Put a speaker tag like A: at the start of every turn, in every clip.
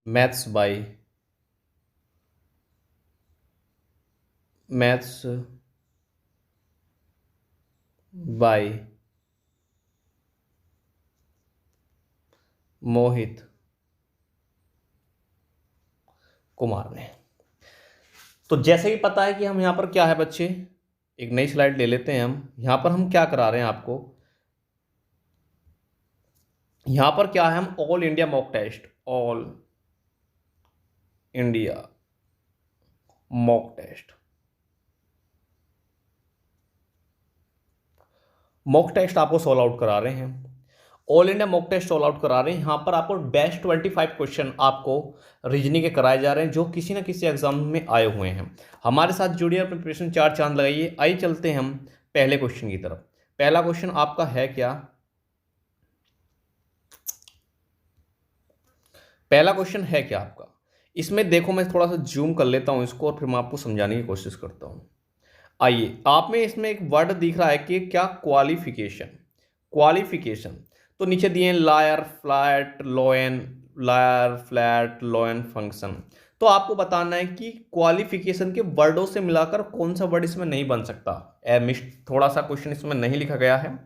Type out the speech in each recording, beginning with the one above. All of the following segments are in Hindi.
A: Maths by maths by Mohit Kumar ने। तो जैसे कि पता है कि हम यहाँ पर क्या है बच्चे, एक नई स्लाइड ले लेते हैं। हम यहाँ पर हम क्या करा रहे हैं आपको, यहाँ पर क्या है, हम all India mock test, all India mock test, mock test आपको सॉल्व आउट करा रहे हैं। All India mock test solve out करा रहे हैं। यहाँ पर आपको बेस्ट 25 क्वेश्चन आपको रीजनिंग के कराए जा रहे हैं, जो किसी ना किसी एग्जाम में आए हुए हैं। हमारे साथ जुड़िए, अपने प्रिपरेशन चार चांद लगाइए। आइए चलते हैं हम पहले क्वेश्चन की तरफ। पहला क्वेश्चन आपका है क्या, पहला क्वेश्चन है क्या आपका, इसमें देखो मैं थोड़ा सा जूम कर लेता हूं इसको और फिर मैं आपको समझाने की कोशिश करता हूं। आइए, आप में इसमें एक वर्ड दिख रहा है कि क्या, क्वालिफिकेशन। क्वालिफिकेशन तो नीचे दिए लायर फ्लैट लोएन, लायर फ्लैट लोएन फंक्शन। तो आपको बताना है कि क्वालिफिकेशन के वर्डों से मिलाकर कौन सा वर्ड इसमें नहीं बन सकता। मिस थोड़ा सा क्वेश्चन इसमें नहीं लिखा गया है।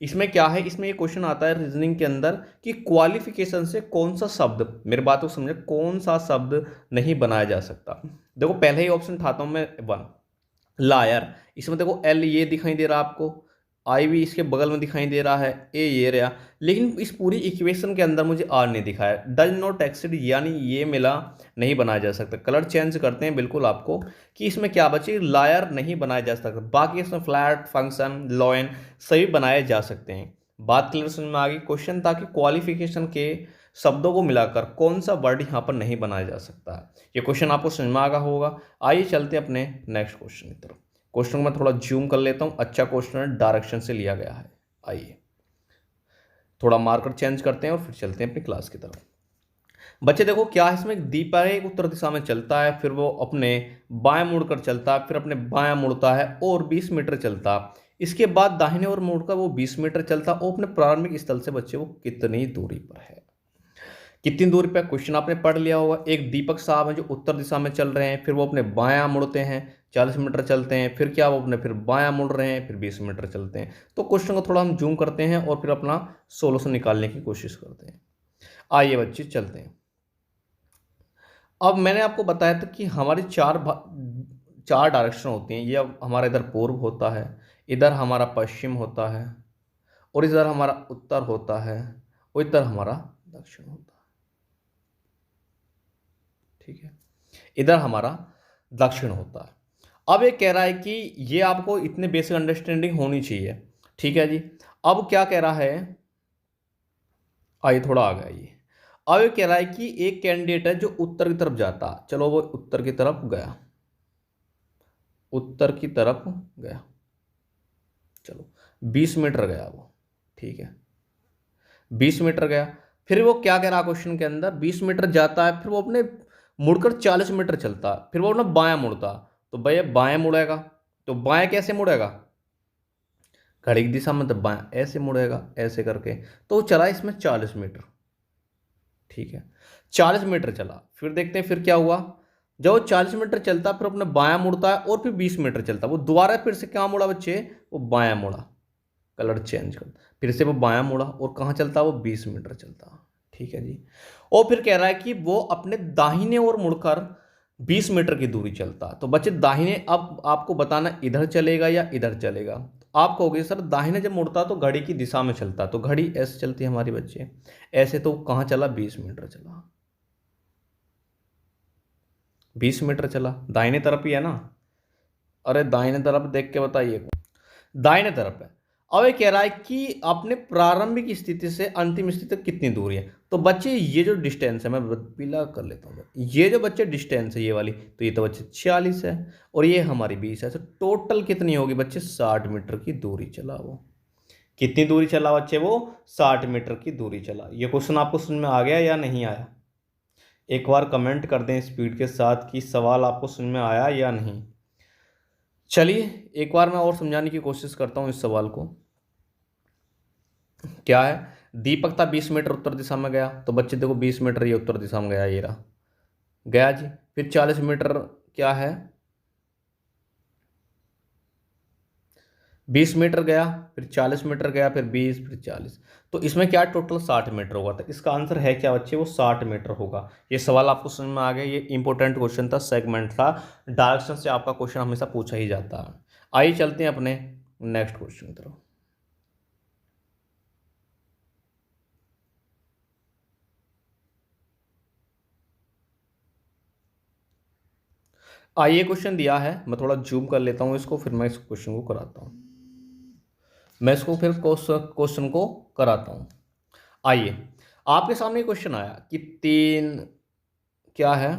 A: इसमें क्या है, इसमें ये क्वेश्चन आता है रीजनिंग के अंदर कि क्वालिफिकेशन से कौन सा शब्द, मेरे बात को समझे, कौन सा शब्द नहीं बनाया जा सकता। देखो पहले ही ऑप्शन उठाता हूं मैं, वन, लायर। इसमें देखो एल ये दिखाई दे रहा है आपको, आई भी इसके बगल में दिखाई दे रहा है, ए ये रहा, लेकिन इस पूरी इक्वेशन के अंदर मुझे आर नहीं दिखाया। डज नॉट एक्सिड यानी ये मिला नहीं बनाया जा सकता। कलर चेंज करते हैं बिल्कुल आपको कि इसमें क्या बचे, लायर नहीं बनाया जा सकता। बाकी इसमें फ्लैट फंक्शन लॉयन सभी बनाए जा सकते हैं। बात क्लियर समझ में आ गई। क्वेश्चन था कि क्वालिफिकेशन के शब्दों को मिलाकर कौन सा वर्ड यहाँ पर नहीं बनाया जा सकता है। ये क्वेश्चन आपको समझ में आ गया होगा। आइए चलते हैं अपने नेक्स्ट क्वेश्चन की तरफ। क्वेश्चन को मैं थोड़ा जूम कर लेता हूँ, अच्छा क्वेश्चन है, डायरेक्शन से लिया गया है। आइए थोड़ा मार्कर चेंज करते हैं और फिर चलते हैं अपनी क्लास की तरफ। बच्चे देखो क्या है, इसमें दीपा है, एक उत्तर दिशा में चलता है, फिर वो अपने बाएं मुड़कर चलता है, फिर अपने बाएं मुड़ता है और 20 मीटर चलता है। इसके बाद दाहिने और मुड़कर वो 20 मीटर चलता और अपने प्रारंभिक स्थल से बच्चे वो कितनी दूरी पर है। कितनी दूरी पे, क्वेश्चन आपने पढ़ लिया होगा। एक दीपक साहब हैं जो उत्तर दिशा में चल रहे हैं, फिर वो अपने बायां मुड़ते हैं, 40 मीटर चलते हैं, फिर क्या वो अपने फिर बायां मुड़ रहे हैं, फिर 20 मीटर चलते हैं। तो क्वेश्चन को थोड़ा हम जूम करते हैं और फिर अपना सोल्यूशन निकालने की कोशिश करते हैं। आइए बच्चे चलते हैं। अब मैंने आपको बताया था कि हमारी चार डायरेक्शन होती हैं। ये अब हमारा इधर पूर्व होता है, इधर हमारा पश्चिम होता है, और इधर हमारा उत्तर होता है, और इधर हमारा दक्षिण होता है। ठीक है, इधर हमारा दक्षिण होता है। अब ये कह रहा है कि ये आपको इतने बेसिक अंडरस्टैंडिंग होनी चाहिए। ठीक है जी। अब क्या कह रहा है, आइए थोड़ा आ गया ये। अब ये कह रहा है कि एक कैंडिडेट है जो उत्तर की तरफ जाता, चलो वो उत्तर की तरफ गया, उत्तर की तरफ गया, चलो 20 मीटर गया वो। ठीक है, 20 मीटर गया, फिर वो क्या कह रहा क्वेश्चन के अंदर, 20 मीटर जाता है, फिर वो अपने मुड़कर 40 मीटर चलता है, फिर वो अपना बायां मुड़ता। तो भैया बाएं मुड़ेगा, तो बाएं कैसे मुड़ेगा, घड़ी की दिशा में, तो बाएं ऐसे मुड़ेगा ऐसे करके। तो वो चला इसमें 40 मीटर। ठीक है, 40 मीटर चला, फिर देखते हैं फिर क्या हुआ। जब वो 40 मीटर चलता फिर अपने बायां मुड़ता है और फिर 20 मीटर चलता, वो दोबारा फिर से क्या मुड़ा बच्चे, वो बायां मुड़ा, कलर चेंज कर, फिर से वो बायां मुड़ा और कहाँ चलता, वो 20 मीटर चलता। ठीक है जी। और फिर कह रहा है कि वो अपने दाहिने ओर मुड़कर 20 मीटर की दूरी चलता। तो बच्चे दाहिने, अब आपको बताना इधर चलेगा या इधर चलेगा। तो आप कहोगे सर दाहिने जब मुड़ता तो घड़ी की दिशा में चलता, तो घड़ी ऐसे चलती है हमारी बच्चे, ऐसे, तो कहाँ चला, 20 मीटर चला, 20 मीटर चला, दाहिने तरफ ही है ना। अरे दाहिने तरफ देख के बताइए, दाहिने तरफ है। अब ये कह रहा है कि अपने प्रारंभिक स्थिति से अंतिम स्थिति तक कितनी दूरी है। तो बच्चे ये जो डिस्टेंस है, मैं पीला कर लेता हूँ, ये जो बच्चे डिस्टेंस है ये वाली, तो ये तो बच्चे 46 है और ये हमारी 20 है। तो टोटल कितनी होगी बच्चे, 60 मीटर की दूरी चला वो। कितनी दूरी चला बच्चे, वो 60 मीटर की दूरी चला। ये क्वेश्चन आपको समझ में आ गया या नहीं आया, एक बार कमेंट कर दें स्पीड के साथ कि सवाल आपको समझ में आया या नहीं। चलिए एक बार मैं और समझाने की कोशिश करता हूँ इस सवाल को। क्या है, दीपक था 20 मीटर उत्तर दिशा में गया, तो बच्चे देखो 20 मीटर ये उत्तर दिशा में गया, ये रहा गया जी। फिर 40 मीटर क्या है, 20 मीटर गया, फिर 40 मीटर गया, फिर 20, फिर 40। तो इसमें क्या टोटल 60 मीटर होगा, तो इसका आंसर है क्या बच्चे, वो 60 मीटर होगा। ये सवाल आपको समझ में आ गया, ये इंपॉर्टेंट क्वेश्चन था, सेगमेंट था, डायरेक्शन से आपका क्वेश्चन हमेशा पूछा ही जाता है। आइए चलते हैं अपने नेक्स्ट क्वेश्चन की तरफ। आइए क्वेश्चन दिया है, मैं थोड़ा जूम कर लेता हूँ इसको, फिर मैं इस क्वेश्चन को कराता हूँ, मैं इसको फिर क्वेश्चन को कराता हूँ। आइए, आपके सामने क्वेश्चन आया कि 3 क्या है,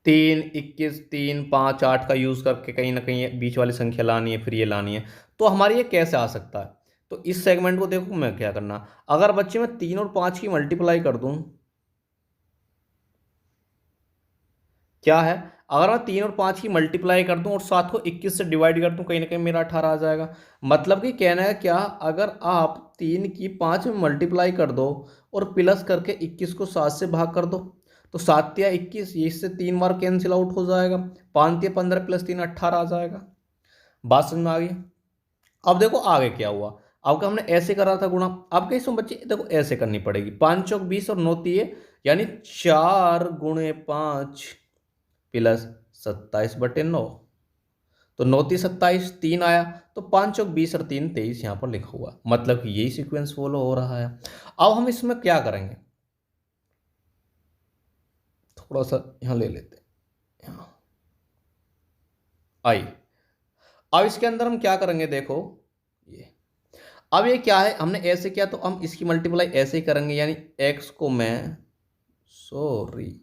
A: 3, 21, 3, 5, 8 का यूज़ करके कहीं ना कहीं बीच वाली संख्या लानी है, फिर ये लानी है, तो हमारी ये कैसे आ सकता है। तो इस सेगमेंट को देखो, मैं क्या करना, अगर बच्चे मैं 3 और 5 की मल्टीप्लाई कर दूं, क्या है, अगर मैं 3 और 5 की मल्टीप्लाई कर दूं और 7 को 21 से डिवाइड कर दूं, कहीं ना कहीं मेरा 18 आ जाएगा। मतलब कि कहना है क्या, अगर आप 3 की 5 में मल्टीप्लाई कर दो और प्लस करके 21 को 7 से भाग कर दो, तो 7 या 21, ये इससे 3 बार कैंसिल आउट हो जाएगा, 5 या 15 प्लस 3 18 आ जाएगा। बात समझ में आ गई। अब देखो आगे क्या हुआ, अब का हमने ऐसे करा था गुणा, अब क्या इसमें बच्चे देखो ऐसे करनी पड़ेगी, 5 चौक 20 और 9 तीय यानी 4 × 5 प्लस 27/9, तो 9×3 = 27, 3 आया, तो 5 चौक 20 और 3 23 यहाँ पर लिखा हुआ, मतलब कि यही सीक्वेंस फॉलो हो रहा है। अब हम इसमें क्या करेंगे, थोड़ा सा यहाँ ले लेते हैं, यहाँ आई। अब इसके अंदर हम क्या करेंगे, देखो ये, अब ये क्या है, हमने ऐसे किया तो हम इसकी मल्टीप्लाई ऐसे ही करेंगे, यानी एक्स को मैं, सॉरी,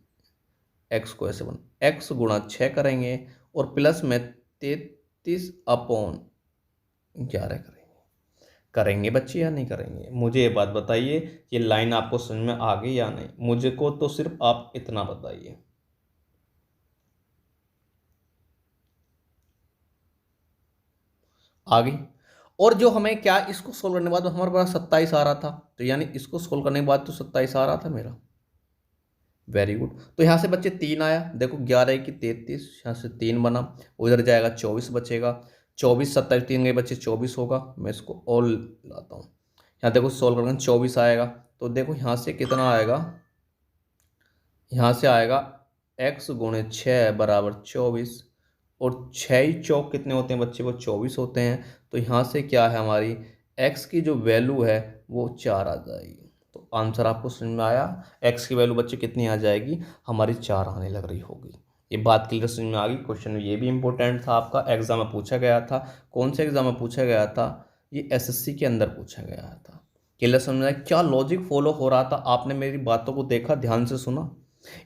A: एक्स को ऐसे बन, एक्स गुणा 6 करेंगे और प्लस में 33/11 करेंगे बच्चे या नहीं करेंगे, मुझे ये बात बताइए। ये लाइन आपको समझ में आ गई या नहीं, मुझे को तो सिर्फ आप इतना बताइए। आ गई। और जो हमें क्या, इसको सोल्व करने के बाद हमारे पास 27 आ रहा था, तो यानी इसको सोल्व करने के बाद तो 27 आ रहा था मेरा, वेरी गुड। तो यहाँ से बच्चे 3 आया, देखो 11 की 33, यहाँ से 3 बना, उधर जाएगा 24 बचेगा, 24 27 3 गए बच्चे 24 होगा, मैं इसको ऑल लाता हूँ। यहाँ देखो सोल्व करेंगे 24 आएगा, तो देखो यहाँ से कितना आएगा, यहाँ से आएगा x गुणे 6 बराबर 24, और 6 ही चौक कितने होते हैं बच्चे, वो 24 होते हैं, तो यहाँ से क्या है, हमारी x की जो वैल्यू है वो 4 आ जाएगी। तो आंसर आपको समझ में आया, x की वैल्यू बच्चे कितनी आ जाएगी, हमारी 4 आने लग रही होगी। ये बात क्लियर समझ में आ गई। क्वेश्चन ये भी इंपॉर्टेंट था, आपका एग्जाम में पूछा गया था। कौन से एग्जाम में पूछा गया था, ये एसएससी के अंदर पूछा गया था। क्लियर समझ में आया, क्या लॉजिक फॉलो हो रहा था, आपने मेरी बातों को देखा, ध्यान से सुना।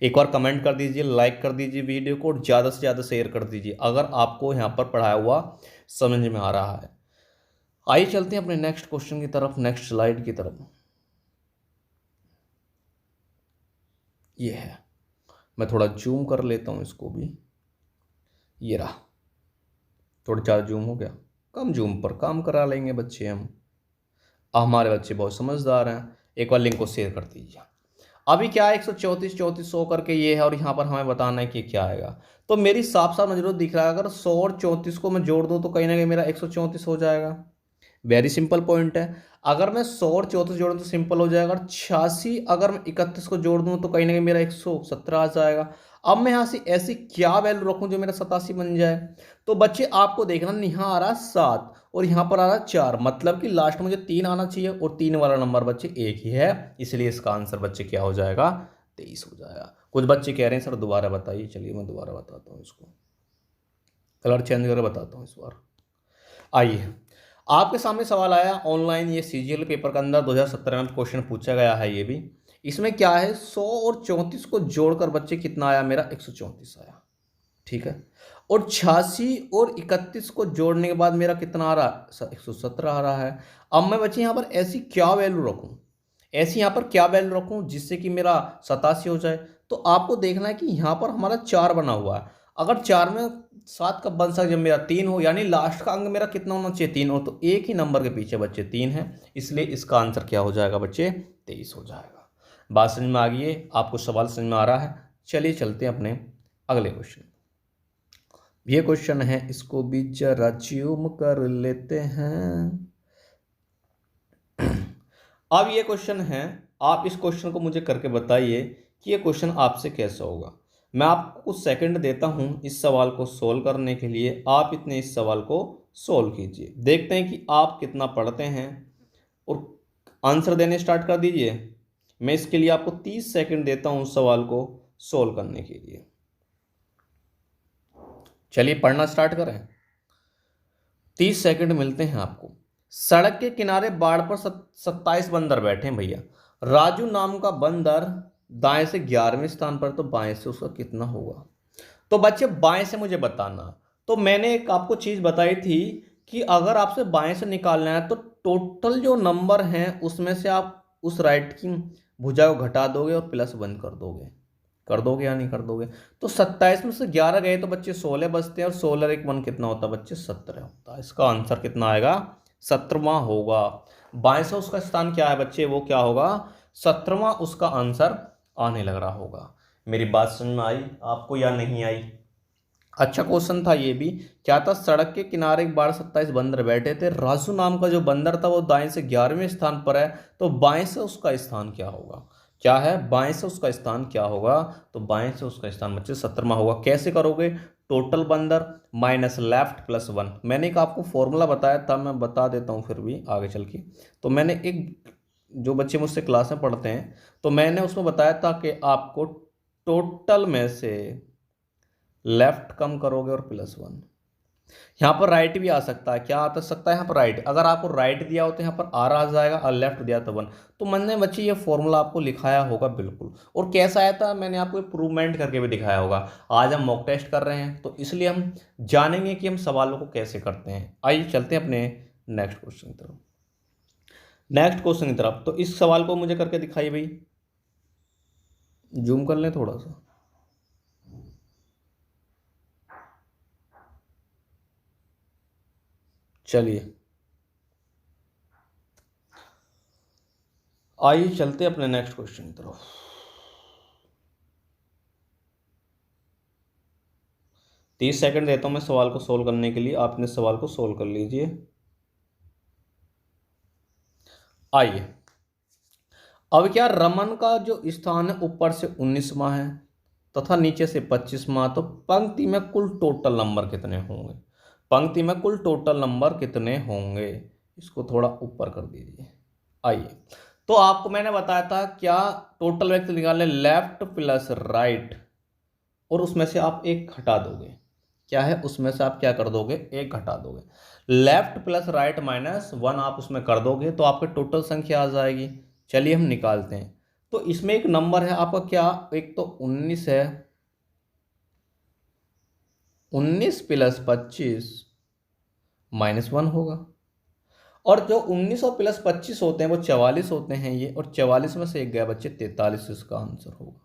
A: एक बार कमेंट कर दीजिए, लाइक कर दीजिए वीडियो को, और ज़्यादा से ज़्यादा शेयर कर दीजिए अगर आपको यहाँ पर पढ़ाया हुआ समझ में आ रहा है। आइए चलते हैं अपने नेक्स्ट क्वेश्चन की तरफ, नेक्स्ट स्लाइड की तरफ। ये है, मैं थोड़ा जूम कर लेता हूँ इसको भी, ये रहा, थोड़ा ज़्यादा जूम हो गया, कम जूम पर काम करा लेंगे बच्चे हम, हमारे बच्चे बहुत समझदार हैं। एक बार लिंक को शेयर कर दीजिए। अभी क्या है, 134 34 100 करके ये है, और यहाँ पर हमें बताना है कि क्या आएगा। तो मेरी साफ साफ नजरों दिख रहा है, अगर 100 और 34 को मैं जोड़ दूँ तो कहीं ना कहीं मेरा 134 हो जाएगा। वेरी सिंपल पॉइंट है। अगर मैं 100 और 34 जोड़ूँ तो सिंपल हो जाएगा, और 86 अगर मैं 31 को जोड़ दूँ तो कहीं ना कहीं मेरा 117 आ जाएगा। अब मैं यहाँ से ऐसी क्या वैल्यू रखूँ जो मेरा 87 बन जाए। तो बच्चे आपको देखना, यहाँ आ रहा 7 और यहाँ पर आ रहा 4, मतलब कि लास्ट में मुझे 3 आना चाहिए, और 3 वाला नंबर बच्चे एक ही है, इसलिए इसका आंसर बच्चे क्या हो जाएगा, 23 हो जाएगा। कुछ बच्चे कह रहे हैं सर दोबारा बताइए, चलिए मैं दोबारा बताता हूँ इसको, कलर चेंज करके बताता हूँ इस बार। आइए, आपके सामने सवाल आया ऑनलाइन, ये सीजीएल पेपर के अंदर 2017 में क्वेश्चन पूछा गया है। ये भी इसमें क्या है, 100 और 34 को जोड़कर बच्चे कितना आया, मेरा 134 आया, ठीक है। और 86 और 31 को जोड़ने के बाद मेरा कितना आ रहा है, 117 आ रहा है। अब मैं बच्चे यहाँ पर ऐसी क्या वैल्यू रखूँ, ऐसी यहाँ पर क्या वैल्यू रखूँ जिससे कि मेरा 87 हो जाए। तो आपको देखना है कि यहाँ पर हमारा 4 बना हुआ है, अगर 4 में 7 कब बन सकता जब मेरा 3 हो, यानी लास्ट का अंक मेरा कितना होना चाहिए, 3 हो। तो एक ही नंबर के पीछे बच्चे 3 है, इसलिए इसका आंसर क्या हो जाएगा बच्चे, 23 हो जाएगा। बात समझ में आ गई है, आपको सवाल समझ में आ रहा है। चलिए चलते हैं अपने अगले क्वेश्चन। ये क्वेश्चन है, इसको भी जरा ज़ूम कर लेते हैं। अब ये क्वेश्चन है, आप इस क्वेश्चन को मुझे करके बताइए कि ये क्वेश्चन आपसे कैसा होगा। मैं आपको कुछ सेकंड देता हूं इस सवाल को सोल्व करने के लिए, आप इतने इस सवाल को सोल्व कीजिए। देखते हैं कि आप कितना पढ़ते हैं और आंसर देने स्टार्ट कर दीजिए। मैं इसके लिए आपको 30 सेकंड देता हूं उस सवाल को सोल्व करने के लिए। चलिए पढ़ना स्टार्ट करें। 30 सेकंड मिलते हैं आपको। सड़क के किनारे बाड़ पर 27 बंदर बैठे हैं भैया। राजू नाम का बंदर दाएं से 11वें स्थान पर, तो बाएं से उसका कितना होगा। तो बच्चे बाएं से मुझे बताना। तो मैंने एक आपको चीज बताई थी कि अगर आपसे बाएं से निकालना है तो टोटल जो नंबर हैं उसमें से आप उस राइट की भुजा को घटा दोगे और +1 कर दोगे या नहीं कर दोगे। तो 27 में से 11 गए तो बच्चे 16 बचते हैं, और 16 एक 1 कितना होता है बच्चे, 17 होता है। इसका आंसर कितना आएगा, 17वां होगा। बाएं से उसका स्थान क्या है बच्चे, वो क्या होगा, 17वां उसका आंसर आने लग रहा होगा। मेरी बात समझ में आई आपको या नहीं आई। अच्छा क्वेश्चन था ये भी। क्या था, सड़क के किनारे एक बार 27 बंदर बैठे थे। राजू नाम का जो बंदर था वो दाएं से 11वें स्थान पर है, तो बाएं से उसका स्थान क्या होगा, क्या है, बाएं से उसका स्थान क्या होगा। तो बाएं से उसका स्थान बच्चे 17वां होगा। कैसे करोगे, टोटल बंदर माइनस लेफ्ट +1। मैंने एक आपको फॉर्मूला बताया था, मैं बता देता हूँ फिर भी आगे चल के। तो मैंने एक, जो बच्चे मुझसे क्लास में पढ़ते हैं, तो मैंने उसमें बताया था कि आपको टोटल में से लेफ्ट कम करोगे और +1। यहाँ पर राइट भी आ सकता है, क्या आ सकता है यहाँ पर राइट। अगर आपको राइट दिया हो तो यहाँ पर आर आ जाएगा, और लेफ्ट दिया तो 1। तो मैंने बच्चे ये फॉर्मूला आपको लिखाया होगा बिल्कुल। और कैसा आया था, मैंने आपको प्रूवमेंट करके भी दिखाया होगा। आज हम मॉक टेस्ट कर रहे हैं तो इसलिए हम जानेंगे कि हम सवालों को कैसे करते हैं। आइए चलते हैं अपने नेक्स्ट क्वेश्चन की तरफ। नेक्स्ट क्वेश्चन की तरफ, तो इस सवाल को मुझे करके दिखाइए भाई, जूम कर लें थोड़ा सा। चलिए आइए चलते हैं अपने नेक्स्ट क्वेश्चन की तरफ। 30 सेकंड देता हूं मैं सवाल को सोल्व करने के लिए, आपने सवाल को सोल्व कर लीजिए। आइए, अब क्या, रमन का जो स्थान है ऊपर से 19वां है तथा नीचे से 25वां, तो पंक्ति में कुल टोटल नंबर कितने होंगे, पंक्ति में कुल टोटल नंबर कितने होंगे। इसको थोड़ा ऊपर कर दीजिए। आइए, तो आपको मैंने बताया था क्या, टोटल व्यक्ति निकालने लेफ्ट प्लस राइट, और उसमें से आप एक घटा दोगे। क्या है, उसमें से आप क्या कर दोगे, एक घटा दोगे। लेफ्ट प्लस राइट -1 आप उसमें कर दोगे तो आपकी टोटल संख्या आ जाएगी। चलिए हम निकालते हैं। तो इसमें एक नंबर है आपका क्या, एक तो 19 है, 19 + 25 -1 होगा। और जो 19 और +25 होते हैं वो 44 होते हैं ये, और 44 में से एक गया बच्चे 43, इसका आंसर होगा।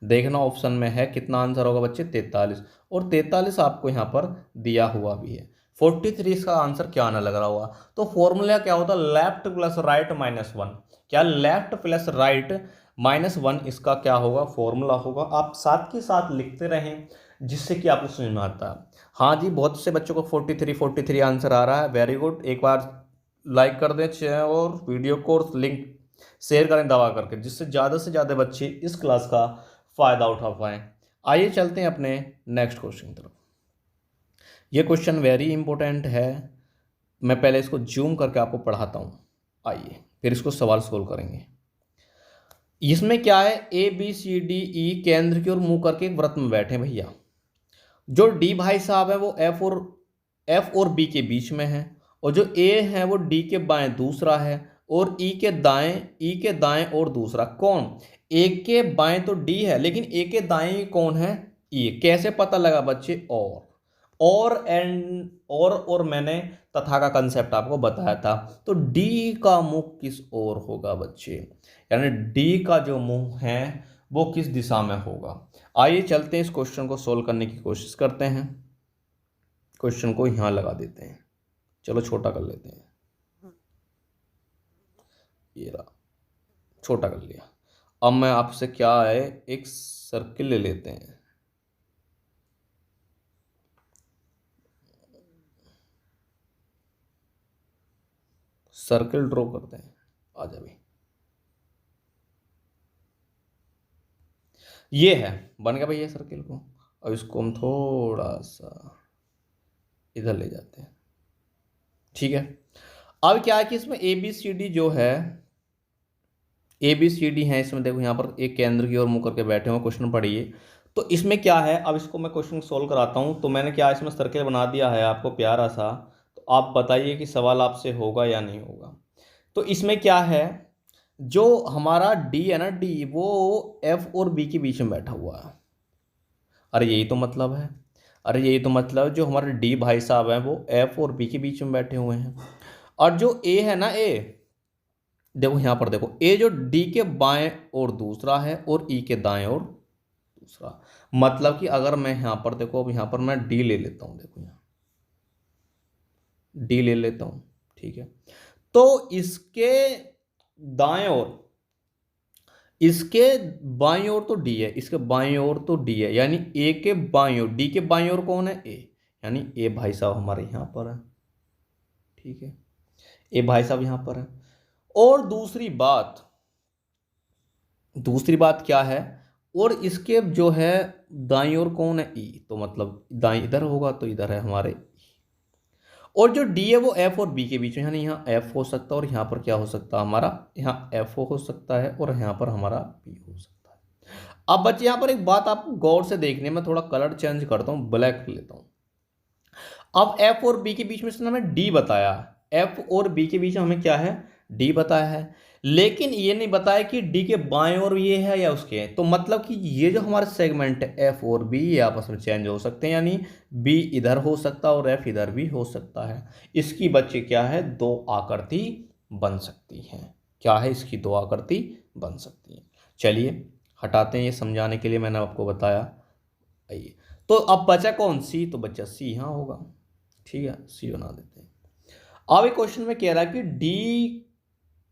A: देखना ऑप्शन में है कितना आंसर होगा बच्चे, 43। और 43 आपको यहाँ पर दिया हुआ भी है। 43 का आंसर क्या आने लग रहा होगा। तो फॉर्मूला क्या होता है, लेफ्ट प्लस राइट -1। क्या, लेफ्ट प्लस राइट -1 इसका क्या होगा, फॉर्मूला होगा। आप साथ के साथ लिखते रहें जिससे कि आपको समझ में आता है। हाँ जी, बहुत से बच्चों को 43 आंसर आ रहा है, वेरी गुड। एक बार लाइक कर दें और वीडियो को लिंक शेयर करें दबा करके, जिससे ज़्यादा से ज़्यादा बच्चे इस क्लास का फ़ायदा उठा पाएँ। आइए चलते हैं अपने नेक्स्ट क्वेश्चन की तरफ। ये क्वेश्चन वेरी इंपॉर्टेंट है, मैं पहले इसको जूम करके आपको पढ़ाता हूँ। आइए फिर इसको सवाल सोल्व करेंगे। इसमें क्या है, ABCDE केंद्र की ओर मुंह करके एक वृत्त में बैठे भैया। जो डी भाई साहब है वो F और B के बीच में है, और जो A है वो D के बाएं दूसरा है, और E के दाएं और दूसरा। कौन, A के बाएं तो D है, लेकिन A के दाएं कौन है, E। कैसे पता लगा बच्चे, और मैंने तथा का कंसेप्ट आपको बताया था। तो D का मुख किस ओर होगा बच्चे, यानी D का जो मुंह है वो किस दिशा में होगा। आइए चलते हैं इस क्वेश्चन को सोल्व करने की कोशिश करते हैं। क्वेश्चन को यहाँ लगा देते हैं, चलो छोटा कर लेते हैं, ये रहा, छोटा कर लिया। अब मैं आपसे क्या है, एक सर्किल ले लेते हैं, सर्किल ड्रॉ करते हैं। आ जा भाई, ये है, बन गया भाई ये सर्किल को। अब इसको हम थोड़ा सा इधर ले जाते हैं, ठीक है। अब क्या है कि इसमें ए बी सी डी जो है, ए बी सी डी है इसमें, देखो यहाँ पर एक केंद्र की ओर मुंह करके बैठे हुए, क्वेश्चन पढ़िए। तो इसमें क्या है, अब इसको मैं क्वेश्चन सोल्व कराता हूँ। तो मैंने क्या इसमें सर्किल बना दिया है आपको प्यारा सा, तो आप बताइए कि सवाल आपसे होगा या नहीं होगा। तो इसमें क्या है, जो हमारा डी है ना, डी वो एफ और बी के बीच में बैठा हुआ है। अरे यही तो मतलब है, अरे यही तो मतलब है, जो हमारे डी भाई साहब हैं वो एफ और बी के बीच में बैठे हुए हैं। और जो ए है ना, ए देखो यहाँ पर देखो, ए जो डी के बाएं और दूसरा है और ई के दाएं और दूसरा। मतलब कि अगर मैं यहाँ पर देखो, अब यहाँ पर मैं डी ले लेता हूँ, देखो यहाँ डी ले लेता हूँ, ठीक है। तो इसके दाएं ओर, इसके बाईं ओर तो डी है, इसके बाईं ओर तो डी है, यानी ए के बाईं ओर, डी के बाईं ओर कौन है, ए, यानी ए भाई साहब हमारे यहाँ पर है, ठीक है, ए भाई साहब यहाँ पर है। और दूसरी बात क्या है, और इसके जो है दाईं ओर कौन है, ई, तो मतलब दाईं इधर होगा तो इधर है हमारे। और जो डी है वो एफ और बी के बीच में, यानी यहाँ एफ हो सकता है और यहाँ पर क्या हो सकता है हमारा, यहाँ एफ हो सकता है और यहाँ पर हमारा बी हो सकता है। अब बच्चे यहाँ पर एक बात आप गौर से देखने में, थोड़ा कलर चेंज करता हूँ, ब्लैक लेता हूँ। अब एफ और बी के बीच में इसने हमें डी बताया, एफ और बी के बीच में हमें क्या है, डी बताया है, लेकिन ये नहीं बताया कि डी के बाएं ओर ये है या उसके है। तो मतलब कि ये जो हमारे सेगमेंट है एफ और बी, ये आपस में चेंज हो सकते हैं, यानी बी इधर हो सकता है और एफ इधर भी हो सकता है। इसकी बच्चे क्या है, दो आकृति बन सकती हैं। क्या है, इसकी दो आकृति बन सकती हैं। चलिए हटाते हैं, ये समझाने के लिए मैंने आपको बताया। आइए, तो अब बचा कौन, सी, तो बच्चा सी यहाँ होगा, ठीक है, सी बना देते हैं। अब एक क्वेश्चन में कह रहा है कि डी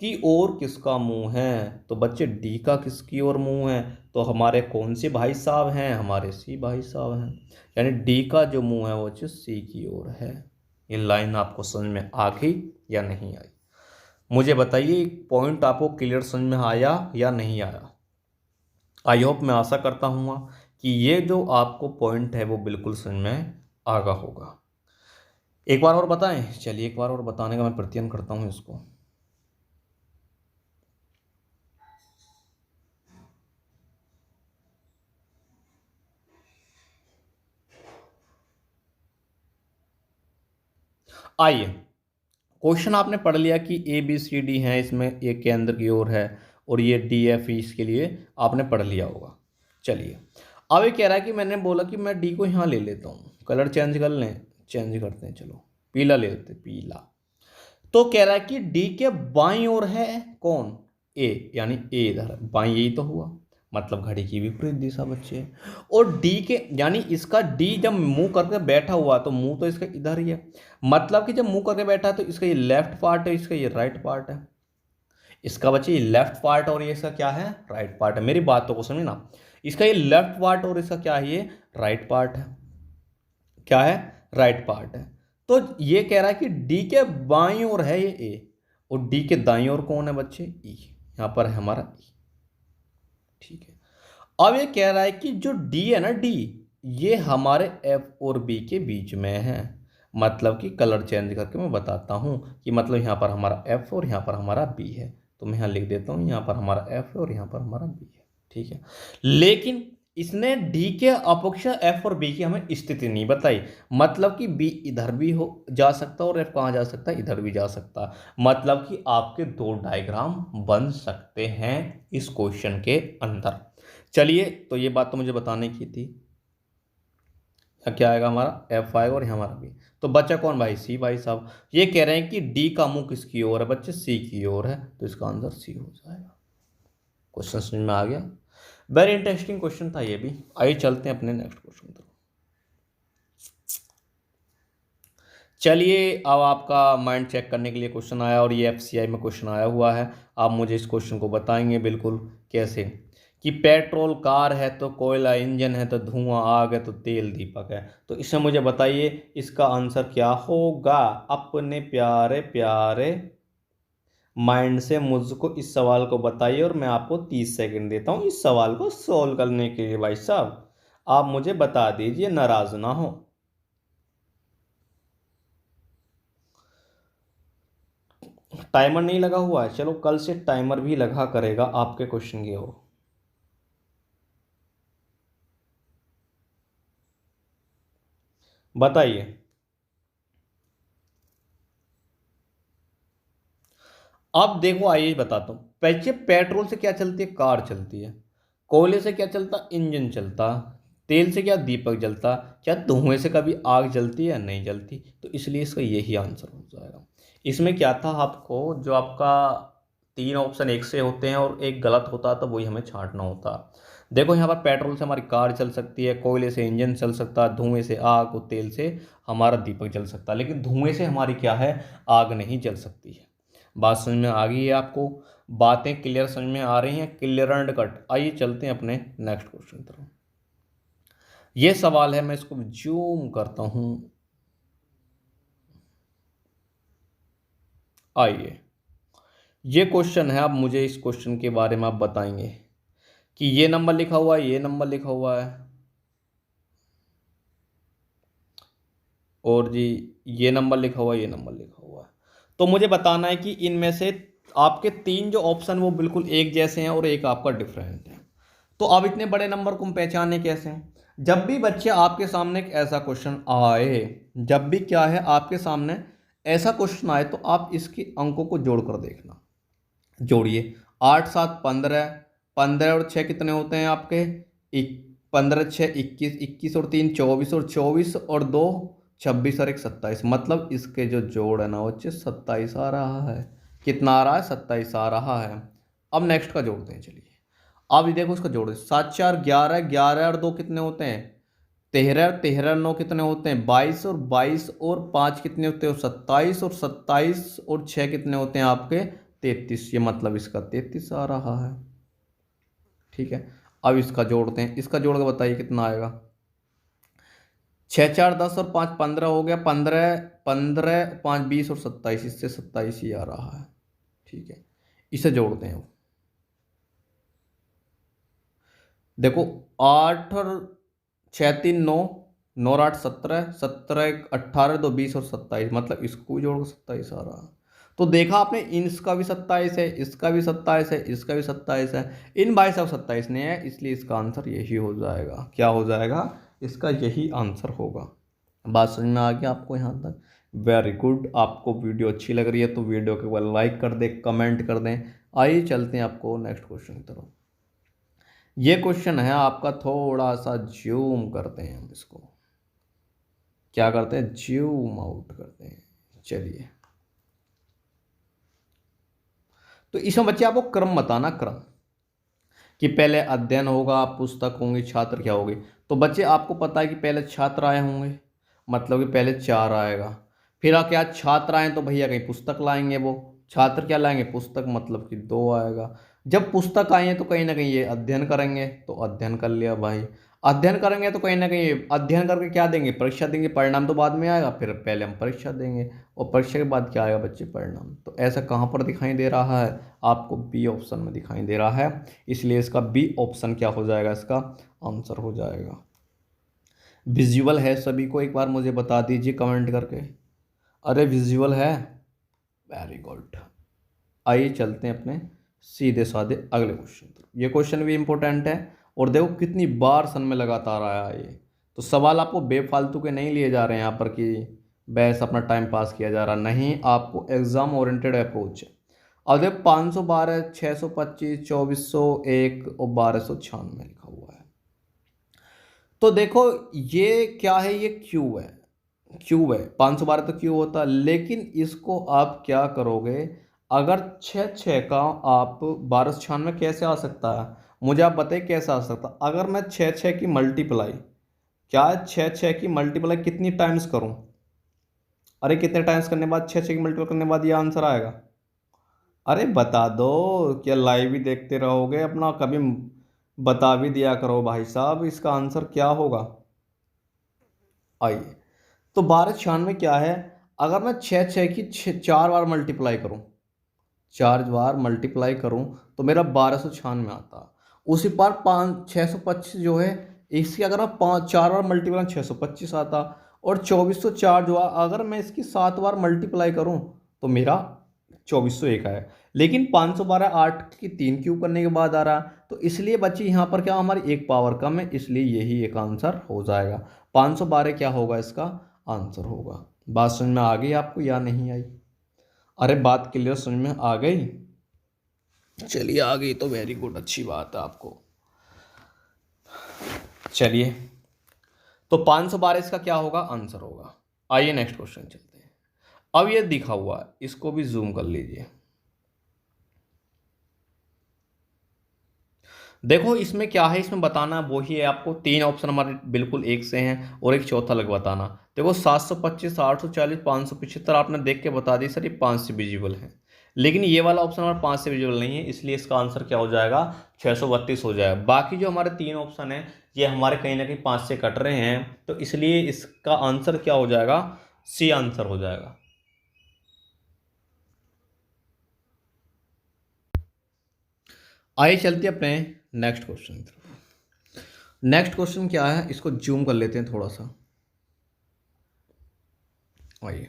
A: की ओर किसका मुंह है, तो बच्चे डी का किसकी ओर मुंह है, तो हमारे कौन से भाई साहब हैं, हमारे सी भाई साहब हैं, यानी डी का जो मुंह है वो चीज सी की ओर है। ये लाइन आपको समझ में आ गई या नहीं आई, मुझे बताइए। पॉइंट आपको क्लियर समझ में आया या नहीं आया। आई होप, मैं आशा करता हूँ कि ये जो आपको पॉइंट है वो बिल्कुल समझ में आ गया होगा। एक बार और बताएं, चलिए एक बार और बताने का मैं प्रयत्न करता हूँ इसको। आइए, क्वेश्चन आपने पढ़ लिया कि ए बी सी डी है, इसमें एक केंद्र की ओर है और ये डी एफ ई, इसके लिए आपने पढ़ लिया होगा। चलिए, अब ये कह रहा है कि मैंने बोला कि मैं डी को यहाँ ले लेता हूँ, कलर चेंज कर लें, चेंज करते हैं, चलो पीला ले लेते हैं, पीला। तो कह रहा है कि डी के बाईं ओर है कौन, ए, यानी ए इधर है, बाईं यही तो हुआ, मतलब घड़ी की विपरीत दिशा बच्चे। और डी के, यानी इसका डी जब मुंह करके बैठा हुआ तो मुंह तो इसका इधर ही है, मतलब कि जब मुंह करके बैठा है तो इसका ये लेफ्ट पार्ट है, इसका ये राइट पार्ट है। इसका बच्चे ये लेफ्ट पार्ट और ये इसका क्या है, राइट पार्ट है। मेरी बातों को समझना, इसका ये लेफ्ट पार्ट और इसका क्या है, ये राइट पार्ट है। क्या है, राइट पार्ट है। तो ये कह रहा है कि डी के बाईं ओर है ये ए, और डी के दाईं ओर कौन है बच्चे, ई, यहां पर है हमारा ई, ठीक है। अब ये कह रहा है कि जो डी है ना, डी, ये हमारे एफ और बी के बीच में है। मतलब कि कलर चेंज करके मैं बताता हूं कि मतलब यहां पर हमारा एफ और यहां पर हमारा बी है, तो मैं यहां लिख देता हूं, यहां पर हमारा एफ है और यहां पर हमारा बी है, ठीक है। लेकिन इसने डी के अपक्ष एफ और बी की हमें स्थिति नहीं बताई, मतलब कि बी इधर भी हो जा सकता है और एफ कहाँ जा सकता है, इधर भी जा सकता है। मतलब कि आपके दो डायग्राम बन सकते हैं इस क्वेश्चन के अंदर। चलिए, तो ये बात तो मुझे बताने की थी। क्या आएगा हमारा, एफ आएगा और यहाँ हमारा बी। तो बच्चा कौन भाई, सी भाई साहब। ये कह रहे हैं कि डी का मुंह किसकी ओर है बच्चे, सी की ओर है, तो इसका आंसर सी हो जाएगा। क्वेश्चन समझ में आ गया। वेरी इंटरेस्टिंग क्वेश्चन था ये भी। आइए चलते हैं अपने नेक्स्ट क्वेश्चन पर। चलिए अब आपका माइंड चेक करने के लिए क्वेश्चन आया और ये एफसीआई में क्वेश्चन आया हुआ है। आप मुझे इस क्वेश्चन को बताएंगे बिल्कुल कैसे, कि पेट्रोल कार है तो कोयला इंजन है तो धुआं आग है तो तेल दीपक है। तो इसमें मुझे बताइए इसका आंसर क्या होगा। अपने प्यारे प्यारे माइंड से मुझको इस सवाल को बताइए और मैं आपको 30 सेकंड देता हूँ इस सवाल को सॉल्व करने के लिए। भाई साहब आप मुझे बता दीजिए, नाराज ना हो। टाइमर नहीं लगा हुआ है, चलो कल से टाइमर भी लगा करेगा आपके क्वेश्चन की ओर। बताइए। अब देखो आइए बताता हूँ। पहले पेट्रोल से क्या चलती है, कार चलती है। कोयले से क्या चलता, इंजन चलता। तेल से क्या दीपक जलता। क्या धुएं से कभी आग जलती है, नहीं जलती। तो इसलिए इसका यही आंसर हो जाएगा। इसमें क्या था आपको, जो आपका तीन ऑप्शन एक से होते हैं और एक गलत होता तो वही हमें छांटना होता। देखो यहाँ पर पेट्रोल से हमारी कार चल सकती है, कोयले से इंजन चल सकता है, धुएं से आग और तेल से हमारा दीपक जल सकता है, लेकिन धुएं से हमारी क्या है, आग नहीं जल सकती है। बात समझ में आ गई है आपको, बातें क्लियर समझ में आ रही हैं, क्लियर एंड कट। आइए चलते हैं अपने नेक्स्ट क्वेश्चन तरफ। ये सवाल है, मैं इसको जूम करता हूं। आइए, ये क्वेश्चन है। अब मुझे इस क्वेश्चन के बारे में आप बताएंगे कि ये नंबर लिखा हुआ है, ये नंबर लिखा हुआ है, और जी ये नंबर लिखा हुआ है, ये नंबर लिखा हुआ है। तो मुझे बताना है कि इनमें से आपके तीन जो ऑप्शन वो बिल्कुल एक जैसे हैं और एक आपका डिफरेंट है। तो अब इतने बड़े नंबर को हम पहचाने कैसे। जब भी बच्चे आपके सामने एक ऐसा क्वेश्चन आए, जब भी क्या है आपके सामने ऐसा क्वेश्चन आए, तो आप इसके अंकों को जोड़कर देखना। जोड़िए, 8 7 15, 15 और 6 कितने होते हैं आपके, 15 6 21, 21 और 3 24, और 24 और 2 26 और 1 27। मतलब इसके जो जोड़ है ना बच्चे 27 आ रहा है। कितना आ रहा है, 27 आ रहा है। अब नेक्स्ट का जोड़ते हैं, चलिए। अब ये देखो इसका जोड़, 7 4 11, 11 और 2 कितने होते हैं, 13, 13 9 कितने होते हैं, 22, और 22 और 5 कितने होते हैं, 27, और 27 और 6 कितने होते हैं आपके, 33। ये मतलब इसका 33 आ रहा है। ठीक है, अब इसका जोड़ते हैं, इसका जोड़ के बताइए कितना आएगा। 6 4 10 और 5 15 हो गया, 15 15 5 20 और 27, इससे 27 ही आ रहा है। ठीक है, इसे जोड़ते हैं। देखो, 8 और 6 3 9, 9 और 8 17, 17 1 18, 2 20 और 27। मतलब इसको भी जोड़ 27 आ रहा है। तो देखा आपने, इसका भी 27 है, इसका भी 27 है, इसका भी 27 है। इन भाई साहब 27 नहीं है, इसलिए इसका आंसर यही हो जाएगा। क्या हो जाएगा, इसका यही आंसर होगा। बात समझ में आ गया आपको यहाँ तक। Very good. आपको वीडियो अच्छी लग रही है तो वीडियो के बाद लाइक कर दें, कमेंट कर दें। आइए चलते हैं आपको नेक्स्ट क्वेश्चन की तरफ। ये क्वेश्चन है आपका, थोड़ा सा जूम करते हैं हम इसको। क्या करते हैं, जूम आउट करते हैं। चलिए, तो इसमें बच्चे आपको क्रम बताना, क्रम, कि पहले अध्ययन होगा, पुस्तक होंगी, छात्र क्या होगी। तो बच्चे आपको पता है कि पहले छात्र आए होंगे, मतलब कि पहले 4 आएगा। फिर क्या छात्र आए तो भैया कहीं पुस्तक लाएंगे, वो छात्र क्या लाएंगे, पुस्तक, मतलब कि 2 आएगा। जब पुस्तक आए तो कहीं ना कहीं ये अध्ययन करेंगे, तो अध्ययन कर लिया भाई। अध्ययन करेंगे तो कहीं ना कहीं अध्ययन करके क्या देंगे, परीक्षा देंगे। परिणाम तो बाद में आएगा, फिर पहले हम परीक्षा देंगे और परीक्षा के बाद क्या आएगा बच्चे, परिणाम। तो ऐसा कहाँ पर दिखाई दे रहा है आपको, बी ऑप्शन में दिखाई दे रहा है। इसलिए इसका बी ऑप्शन क्या हो जाएगा, इसका आंसर हो जाएगा। विजुअल है सभी को, एक बार मुझे बता दीजिए कमेंट करके। अरे विजुअल है, वेरी गुड। आइए चलते हैं अपने सीधे साधे अगले क्वेश्चन पर। ये क्वेश्चन भी इंपॉर्टेंट है, और देखो कितनी बार सन में लगातार आया है ये। तो सवाल आपको बेफालतू के नहीं लिए जा रहे हैं यहाँ पर कि बस अपना टाइम पास किया जा रहा, नहीं, आपको एग्जाम ओरिएंटेड अप्रोच है। अब देखो 512, 625, 2401 और 1296 लिखा हुआ है। तो देखो ये क्या है, ये क्यू है, क्यूब है। 512 तो क्यूब होता है, लेकिन इसको आप क्या करोगे, अगर 6 6 का आप 1296 कैसे आ सकता है, मुझे आप बताइए कैसे आ सकता है। अगर मैं 6 6 की मल्टीप्लाई, क्या 6 6 की मल्टीप्लाई कितनी टाइम्स करूं, अरे कितने टाइम्स करने के बाद, 6 की मल्टीपल करने के बाद ये आंसर आएगा? अरे बता दो, क्या लाइव ही देखते रहोगे अपना, कभी बता भी दिया करो भाई साहब, इसका आंसर क्या होगा? आइए, तो 1296 क्या है? अगर मैं छः छः की 4 बार मल्टीप्लाई करूं, 4 बार मल्टीप्लाई करूं, तो मेरा 1296 आता। उसी पार 625 जो है, इसकी अगर मैं 4 बार मल्टीप्लाई 625 आता। और 2404 जो है, अगर मैं इसकी 7 बार मल्टीप्लाई करूं, तो मेरा 2401 आया। लेकिन 512 8 की 3 क्यूब करने के बाद आ रहा। तो इसलिए बच्चे यहाँ पर क्या, हमारी एक पावर कम है, इसलिए यही एक आंसर हो जाएगा। 512 क्या होगा इसका आंसर होगा। बात समझ में आ गई आपको या नहीं आई? अरे बात क्लियर समझ में आ गई? चलिए आ गई तो वेरी गुड, अच्छी बात है आपको। चलिए, तो 512 इसका क्या होगा आंसर होगा। आइए नेक्स्ट क्वेश्चन चलते हैं। अब ये दिखा हुआ है, इसको भी जूम कर लीजिए। देखो इसमें क्या है, इसमें बताना वही है आपको, 3 ऑप्शन हमारे बिल्कुल एक से हैं और एक चौथा अलग बताना। देखो 725, 840, 575 आपने देख के बता दी सर ये 5 से विजिबल है। लेकिन ये वाला ऑप्शन हमारा 5 से विजिबल नहीं है, इसलिए इसका आंसर क्या हो जाएगा, 632 हो जाएगा। बाकी जो हमारे 3 ऑप्शन हैं ये हमारे कहीं ना कहीं 5 से कट रहे हैं, तो इसलिए इसका आंसर क्या हो जाएगा, सी आंसर हो जाएगा। आइए चलते हैं अपने नेक्स्ट क्वेश्चन की तरफ। नेक्स्ट क्वेश्चन क्या है, इसको जूम कर लेते हैं थोड़ा सा। आइए,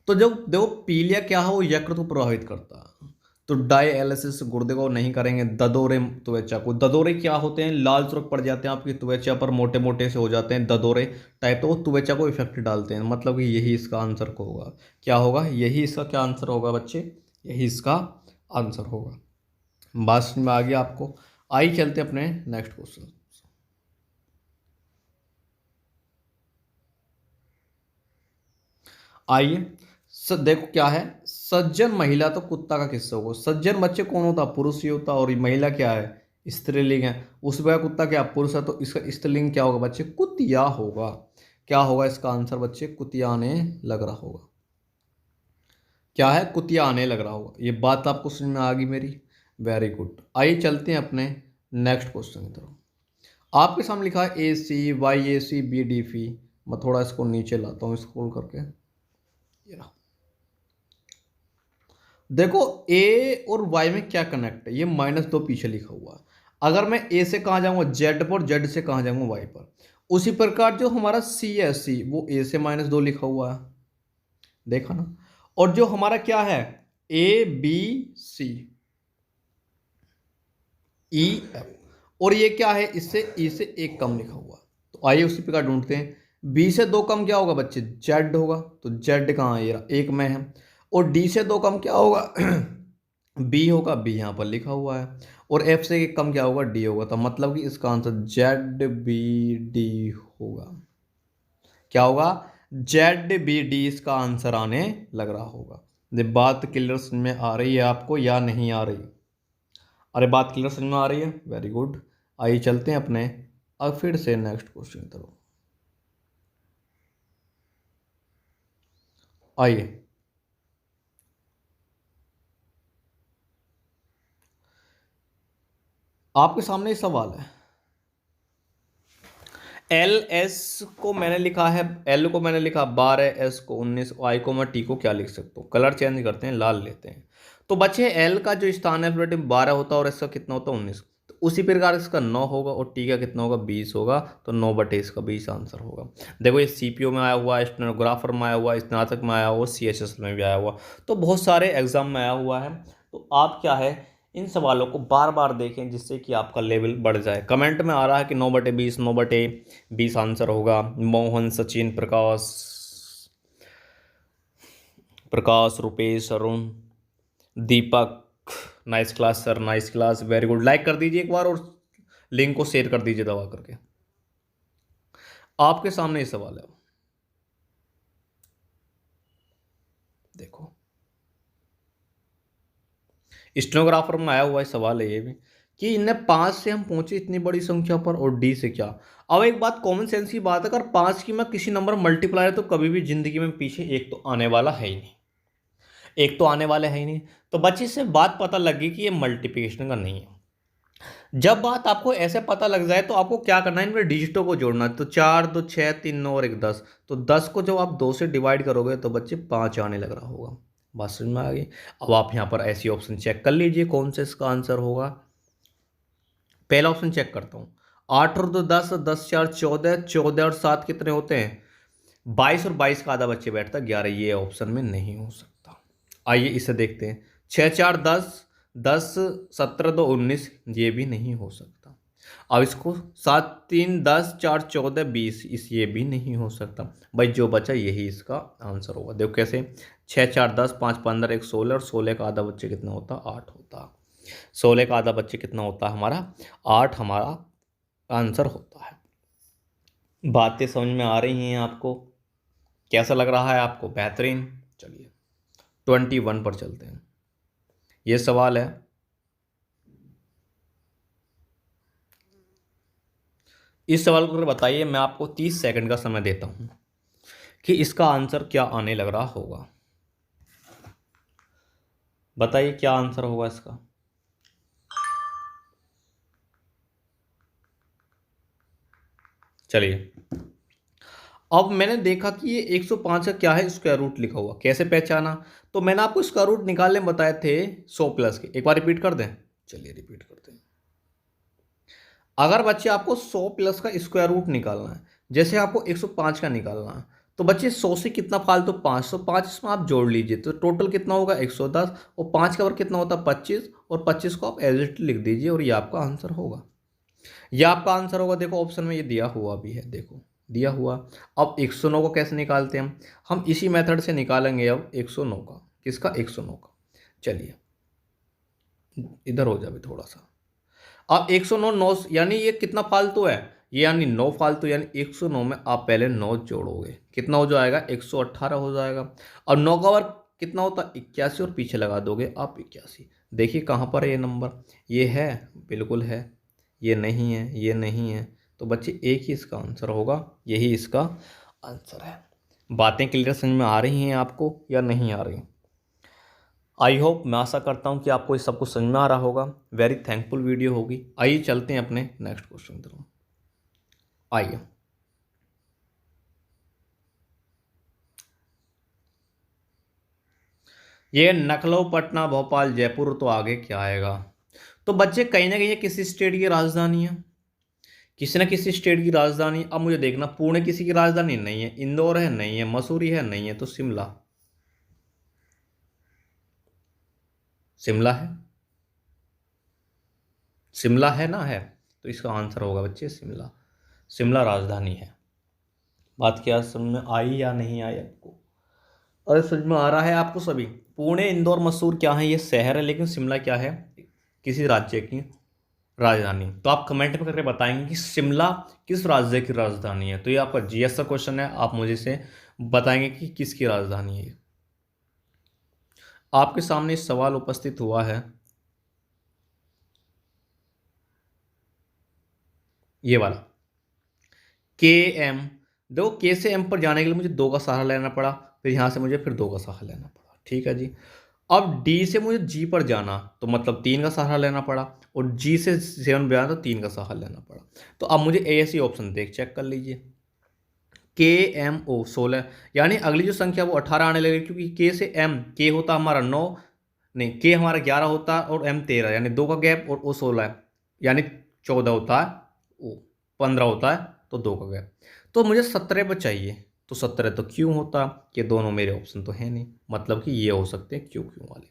A: तो जब देखो पीलिया क्या है, वो यकृत को प्रभावित करता है। तो डायलिसिस गुर्दे को नहीं करेंगे। ददोरे त्वचा को, ददोरे क्या होते हैं, लाल चुरक पड़ जाते हैं आपकी त्वचा पर, मोटे मोटे से हो जाते हैं ददोरे टाइप, तो वो त्वचा को इफेक्ट डालते हैं। मतलब कि यही इसका आंसर को होगा, क्या होगा, यही इसका क्या आंसर होगा बच्चे, यही इसका आंसर होगा। बात समझ में आ गया आपको? आइए चलते अपने नेक्स्ट क्वेश्चन। आइए, देखो क्या है, सज्जन महिला तो कुत्ता का किस्सा होगा। सज्जन बच्चे कौन होता, पुरुष ही होता, और महिला क्या है, स्त्रीलिंग है। उस वह कुत्ता क्या पुरुष है, तो इसका स्त्रीलिंग क्या होगा बच्चे, कुतिया होगा। क्या होगा इसका आंसर बच्चे, कुतिया आने लग रहा होगा। क्या है, कुतिया आने लग रहा होगा। ये बात आपको समझ में आ गई मेरी, वेरी गुड। आइए चलते हैं अपने नेक्स्ट क्वेश्चन की तरफ। आपके सामने लिखा है ACYACBDF। मैं थोड़ा इसको नीचे लाता हूँ स्क्रॉल करके, ये रहा। देखो ए और वाई में क्या कनेक्ट है, ये -2 पीछे लिखा हुआ है। अगर मैं ए से कहाँ जाऊंगा, जेड पर, जेड से कहाँ जाऊंगा, वाई पर। उसी प्रकार जो हमारा सी है, सी वो ए से -2 लिखा हुआ है, देखा ना। और जो हमारा क्या है, ABC, EF, और ये क्या है, इससे ई से एक कम लिखा हुआ है। तो आइए उसी प्रकार ढूंढते हैं। बी से 2 कम क्या होगा बच्चे, जेड होगा। तो जेड कहाँ है, ये रहा, एक में है। और डी से 2 कम क्या होगा, बी होगा, बी यहाँ पर लिखा हुआ है। और एफ से एक कम क्या होगा, डी होगा। तो मतलब कि इसका आंसर ZBD होगा। क्या होगा, ZBD इसका आंसर आने लग रहा होगा। ये बात क्लियर समझ में आ रही है आपको या नहीं आ रही? अरे बात क्लियर समझ में आ रही है, वेरी गुड। आइए चलते हैं अपने अब फिर से नेक्स्ट क्वेश्चन की तरफ। आइए, आपके सामने ये सवाल है। LS को मैंने लिखा है, L को मैंने लिखा 12, S को 19, I को मैं T को क्या लिख सकता हूँ, कलर चेंज करते हैं, लाल लेते हैं। तो बच्चे L का जो स्थान है 12 होता है, और इसका कितना होता है 19। तो उसी प्रकार इसका 9 होगा, और T का कितना होगा 20 होगा। तो 9 बटे इसका 20 आंसर होगा। देखो ये CPO में आया हुआ है, स्टेनोग्राफर में आया हुआ है, स्नातक में आया हुआ, CHS में भी आया हुआ, तो बहुत सारे एग्जाम में आया हुआ है। तो आप क्या है, इन सवालों को बार बार देखें, जिससे कि आपका लेवल बढ़ जाए। कमेंट में आ रहा है कि 9/20, 9/20 आंसर होगा। Mohan, Sachin, Prakash, Prakash, Rupesh, Arun, Deepak, nice class sir, nice class, very good. Like कर दीजिए एक बार, और लिंक को शेयर कर दीजिए दबा करके। आपके सामने ये सवाल है, देखो स्टेनोग्राफर में आया हुआ है सवाल है ये भी। कि इन्हें 5 से हम पहुंचे इतनी बड़ी संख्या पर, और डी से क्या। अब एक बात कॉमन सेंस की बात है, अगर 5 की मैं किसी नंबर मल्टीप्लाई तो कभी भी जिंदगी में पीछे एक तो आने वाला है ही नहीं, एक तो आने वाला है ही नहीं। तो बच्चे से बात पता लगी कि ये मल्टीप्लिकेशन का नहीं है। जब बात आपको ऐसे पता लग जाए तो आपको क्या करना है, इनमें डिजिटों को जोड़ना है। तो 4 2 6 3 9 और 1 10, तो 10 को जब आप 2 से डिवाइड करोगे तो बच्चे 5 आने लग रहा होगा। बात समझ में आ गई। अब आप यहाँ पर ऐसी ऑप्शन चेक कर लीजिए कौन से इसका आंसर होगा। पहला ऑप्शन चेक करता हूँ। 8 और 2 10, 10 4 14, 14 और 7 कितने होते हैं 22, और 22 का आधा बच्चे बैठता 11, ये ऑप्शन में नहीं हो सकता। आइए इसे देखते हैं। 6 4 10, 10 17 2 19, ये भी नहीं हो सकता। अब इसको 7 3 10 4 14 20, इस ये भी नहीं हो सकता। भाई जो बचा यही इसका आंसर होगा। देखो कैसे, 6 4 10, 5 15 1 16, और 16 का आधा बच्चे कितना होता 8 होता। 16 का आधा बच्चे कितना होता है हमारा 8, हमारा आंसर होता है। बातें समझ में आ रही हैं आपको, कैसा लग रहा है आपको, बेहतरीन। चलिए 21 पर चलते हैं। ये सवाल है, इस सवाल को बताइए, मैं आपको 30 सेकंड का समय देता हूं कि इसका आंसर क्या आने लग रहा होगा। बताइए क्या आंसर होगा इसका। चलिए, अब मैंने देखा कि ये 105 का क्या है स्क्वायर रूट लिखा हुआ, कैसे पहचाना। तो मैंने आपको स्क्वायर रूट निकालने बताए थे 100 प्लस के, एक बार रिपीट कर दें। चलिए रिपीट करते हैं। अगर बच्चे आपको 100 प्लस का स्क्वायर रूट निकालना है, जैसे आपको 105 का निकालना है, तो बच्चे 100 से कितना फालतू 505 इसमें आप जोड़ लीजिए, तो टोटल कितना होगा 110, और 5 का वर्ग कितना होता है 25, और 25 को आप एज इट लिख दीजिए, और ये आपका आंसर होगा। यह आपका आंसर होगा। देखो ऑप्शन में ये दिया हुआ भी है, देखो दिया हुआ। अब 109 को कैसे निकालते हैं हम इसी मेथड से निकालेंगे। अब 109 का, किसका 109 का। चलिए इधर हो जाए थोड़ा सा। अब 109 9, यानी ये कितना फालतू है, ये यानी 9 फालतू, यानी 109 में आप पहले 9 जोड़ोगे, कितना हो जाएगा 118 हो जाएगा। और 9 का वर्ग कितना होता है 81, और पीछे लगा दोगे आप 81। देखिए कहाँ पर है ये नंबर, ये है, बिल्कुल है, ये नहीं है, ये नहीं है। तो बच्चे एक ही इसका आंसर होगा, यही इसका आंसर है। बातें क्लियर समझ में आ रही हैं आपको या नहीं आ रही। आई होप, मैं आशा करता हूँ कि आपको इस सब कुछ समझ में आ रहा होगा। वेरी थैंकफुल वीडियो होगी। आइए चलते हैं अपने नेक्स्ट क्वेश्चन की तरफ। आइए, ये लखनऊ पटना भोपाल जयपुर, तो आगे क्या आएगा। तो बच्चे कहीं ना कहीं ये किसी स्टेट की राजधानी है, किसी न किसी स्टेट की राजधानी। अब मुझे देखना, पुणे किसी की राजधानी नहीं है, इंदौर है नहीं है, मसूरी है नहीं है, तो शिमला, शिमला है, शिमला है ना, है। तो इसका आंसर होगा बच्चे शिमला, शिमला राजधानी है। बात क्या समझ में आई या नहीं आई आपको। अरे समझ में आ रहा है आपको सभी। पुणे इंदौर मसूर क्या है, ये शहर है, लेकिन शिमला क्या है, किसी राज्य की राजधानी। तो आप कमेंट में करके बताएंगे कि शिमला किस राज्य की राजधानी है। तो ये आपका जीएस का क्वेश्चन है, आप मुझे से बताएंगे कि किसकी राजधानी है। आपके सामने सवाल उपस्थित हुआ है, ये वाला के एम। देखो के से एम पर जाने के लिए मुझे 2 का सहारा लेना पड़ा, फिर यहाँ से मुझे फिर 2 का सहारा लेना पड़ा, ठीक है जी। अब डी से मुझे जी पर जाना, तो मतलब 3 का सहारा लेना पड़ा, और जी से 7 पे जाना तो 3 का सहारा लेना पड़ा। तो अब मुझे ए सी ऑप्शन देख चेक कर लीजिए। के एम ओ 16, यानी अगली जो संख्या वो 18 आने लगेगी, क्योंकि के से एम, के होता हमारा 9, नहीं के हमारा 11 होता है, और एम 13, यानी 2 का गैप, और ओ 16 है, यानी 14 होता है, ओ 15 होता है, तो 2 का गैप। तो मुझे 17 पर चाहिए, तो 17 तो क्यों होता, ये दोनों मेरे ऑप्शन तो है नहीं, मतलब कि ये हो सकते हैं क्यों क्यों वाले।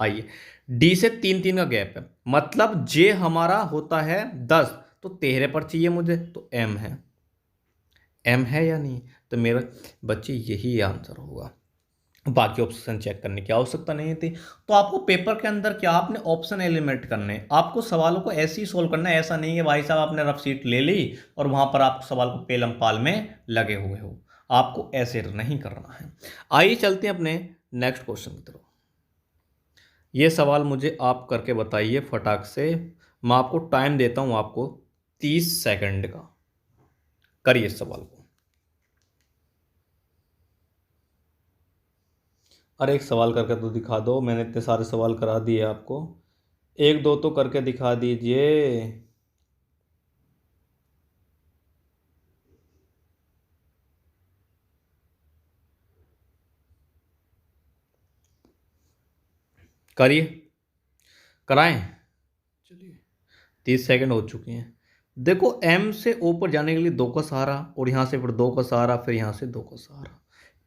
A: आइए, डी से 3 का गैप है, मतलब जे हमारा होता है 10, तो 13 पर चाहिए मुझे, तो एम है, एम है या नहीं। तो मेरा बच्चे यही आंसर होगा, बाकी ऑप्शन चेक करने की आवश्यकता नहीं थी। तो आपको पेपर के अंदर क्या, आपने ऑप्शन एलिमिनेट करने, आपको सवालों को ऐसे ही सोल्व करना है। ऐसा नहीं है भाई साहब आपने रफ शीट ले ली और वहां पर आप सवाल को पेलम पाल में लगे हुए हो, आपको ऐसे नहीं करना है। आइए चलते हैं अपने नेक्स्ट क्वेश्चन की तरफ। ये सवाल मुझे आप करके बताइए फटाक से, मैं आपको टाइम देता हूँ आपको 30 सेकंड का। करिए इस सवाल को। अरे एक सवाल करके तो दिखा दो, मैंने इतने सारे सवाल करा दिए आपको, एक दो तो करके दिखा दीजिए। करिए, कराएं। चलिए 30 सेकंड हो चुके हैं। देखो एम से ओ पर जाने के लिए दो का सहारा, और यहाँ से फिर दो का सहारा, फिर यहाँ से दो का सहारा,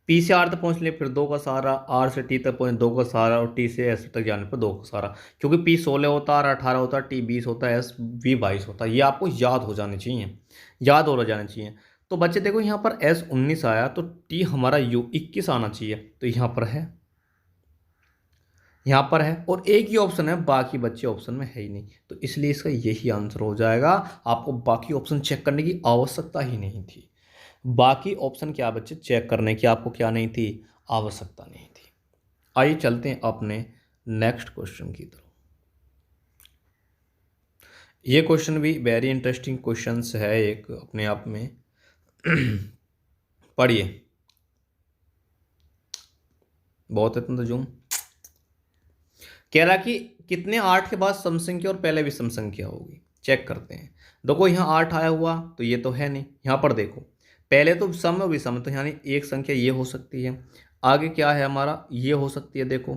A: पी से आर तक पहुँचने फिर दो का सहारा, आर से टी तक पहुँचे दो का सहारा, और टी से एस तक जाने पर दो का सहारा। क्योंकि पी 16 होता है, आर 18 होता है, टी 20 होता है, एस वी 22 होता है। ये आपको याद हो जाने चाहिए, याद हो जाने चाहिए। तो बच्चे देखो यहाँ पर एस 19 आया तो टी हमारा यू 21 आना चाहिए, तो यहाँ पर है, यहाँ पर है, और एक ही ऑप्शन है, बाकी बच्चे ऑप्शन में है ही नहीं, तो इसलिए इसका यही आंसर हो जाएगा। आपको बाकी ऑप्शन चेक करने की आवश्यकता ही नहीं थी। बाकी ऑप्शन क्या बच्चे चेक करने की आपको क्या नहीं थी, आवश्यकता नहीं थी। आइए चलते हैं अपने नेक्स्ट क्वेश्चन की तरफ। ये क्वेश्चन भी वेरी इंटरेस्टिंग क्वेश्चन है एक अपने आप में। पढ़िए, बहुत इतना तो जूम। कह रहा कि कितने 8 के बाद सम संख्या और पहले विषम संख्या होगी, चेक करते हैं। देखो यहाँ 8 आया हुआ तो ये तो है नहीं, यहाँ पर देखो पहले तो सम और विषम, तो यानी एक संख्या ये हो सकती है, आगे क्या है हमारा ये हो सकती है, देखो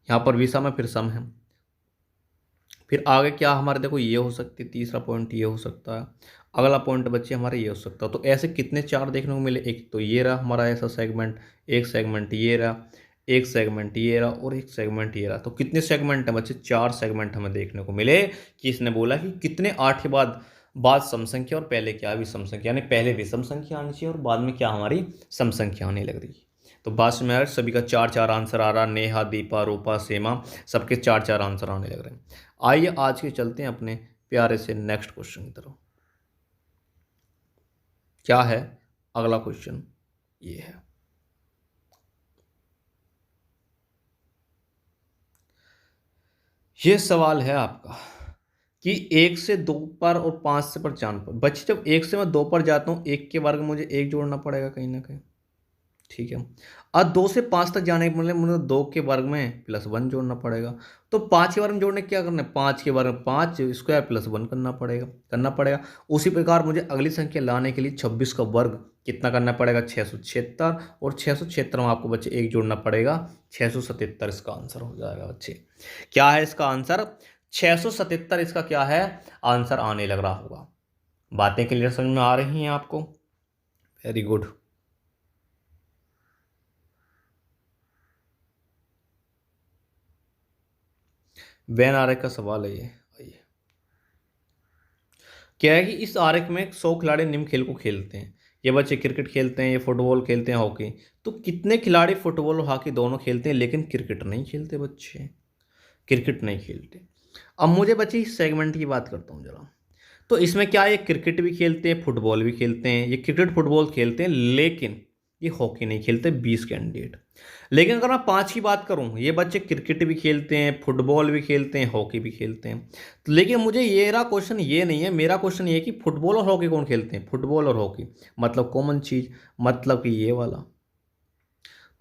A: यहाँ पर विषम है फिर सम है, फिर आगे क्या हमारे देखो ये हो सकती है, तीसरा पॉइंट ये हो सकता है, अगला पॉइंट बच्चे हमारे ये हो सकता है। तो ऐसे कितने चार देखने को मिले, एक तो ये रहा हमारा ऐसा सेगमेंट, एक सेगमेंट ये रहा, एक सेगमेंट ये रहा, और एक सेगमेंट ये रहा। तो कितने सेगमेंट हैं बच्चे, चार सेगमेंट हमें देखने को मिले। कि इसने बोला कि कितने 8 के बाद सम संख्या और पहले क्या विषम संख्या, यानी पहले विषम संख्या आनी चाहिए और बाद में क्या हमारी सम संख्या आने लग रही है। तो बात में सभी का चार चार आंसर आ रहा, नेहा, दीपा, रूपा, सेमा, सबके चार चार आंसर आने लग रहे हैं। आइए आज के चलते हैं अपने प्यारे से नेक्स्ट क्वेश्चन की तरफ। क्या है अगला क्वेश्चन, ये है, ये सवाल है आपका कि 1 से 2 पर और 5 से पर 4 पर। बच्चे जब 1 से मैं 2 पर जाता हूँ, 1 के वर्ग में मुझे 1 जोड़ना पड़ेगा कहीं ना कहीं, ठीक है। और 2 से 5 तक जाने के मतलब मुझे 2 के वर्ग में +1 जोड़ना पड़ेगा। तो 5 के वर्ग में जोड़ने क्या करना है, 5 के वर्ग में 5 स्क्वायर +1 करना पड़ेगा। उसी प्रकार मुझे अगली संख्या लाने के लिए 26 का वर्ग कितना करना पड़ेगा, 676, और 676 में आपको बच्चे 1 जोड़ना पड़ेगा, 677 इसका आंसर हो जाएगा बच्चे। क्या है इसका आंसर, 677 इसका क्या है आंसर आने लग रहा होगा। बातें क्लियर समझ में आ रही हैं आपको, वेरी गुड। वैन आरेख का सवाल है ये। आइए, क्या है कि इस आरेख में 100 खिलाड़ी निम्न खेल को खेलते हैं। ये बच्चे क्रिकेट खेलते हैं, ये फुटबॉल खेलते हैं, हॉकी। तो कितने खिलाड़ी फुटबॉल और हॉकी दोनों खेलते हैं, लेकिन क्रिकेट नहीं खेलते बच्चे, क्रिकेट नहीं खेलते। अब मुझे बच्चे इस सेगमेंट की बात करता हूँ जरा। तो इसमें क्या है, ये क्रिकेट भी खेलते हैं, फुटबॉल भी खेलते हैं, ये क्रिकेट फुटबॉल खेलते हैं, लेकिन ये हॉकी नहीं खेलते, 20 कैंडिडेट। लेकिन अगर मैं 5 की बात करूं, ये बच्चे क्रिकेट भी खेलते हैं, फुटबॉल भी खेलते हैं, हॉकी भी खेलते हैं। तो लेकिन मुझे ये रहा क्वेश्चन ये नहीं है, मेरा क्वेश्चन ये है कि फुटबॉल और हॉकी कौन खेलते हैं, फुटबॉल और हॉकी, मतलब कॉमन चीज़, मतलब कि ये वाला।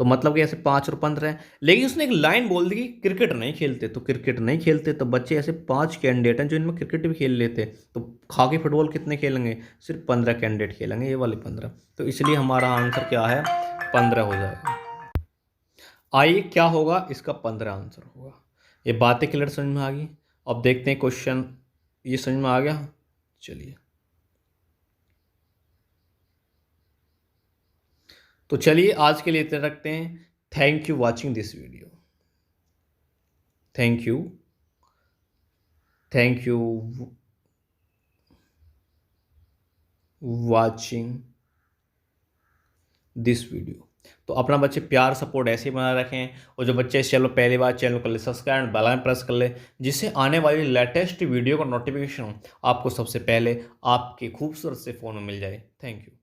A: तो मतलब कि ऐसे 5 और 15 हैं, लेकिन उसने एक लाइन बोल दी कि क्रिकेट नहीं खेलते, तो क्रिकेट नहीं खेलते, तो बच्चे ऐसे 5 कैंडिडेट हैं जो इनमें क्रिकेट भी खेल लेते। तो हॉकी फुटबॉल कितने खेलेंगे, सिर्फ 15 कैंडिडेट खेलेंगे, ये वाले 15। तो इसलिए हमारा आंसर क्या है, 15 हो जाएगा। आइए क्या होगा, इसका 15 आंसर होगा। ये बातें क्लियर समझ में आ गई। अब देखते हैं क्वेश्चन, ये समझ में आ गया। चलिए, तो चलिए आज के लिए इतना रखते हैं। Thank you watching this video, thank you, thank you watching this video. तो अपना बच्चे प्यार सपोर्ट ऐसे ही बना रखें, और जो बच्चे इस चैनल पहली बार चैनल कर ले subscribe and bell icon press कर ले, जिससे आने वाली लेटेस्ट वीडियो का नोटिफिकेशन आपको सबसे पहले आपके खूबसूरत से फ़ोन में मिल जाए। Thank you.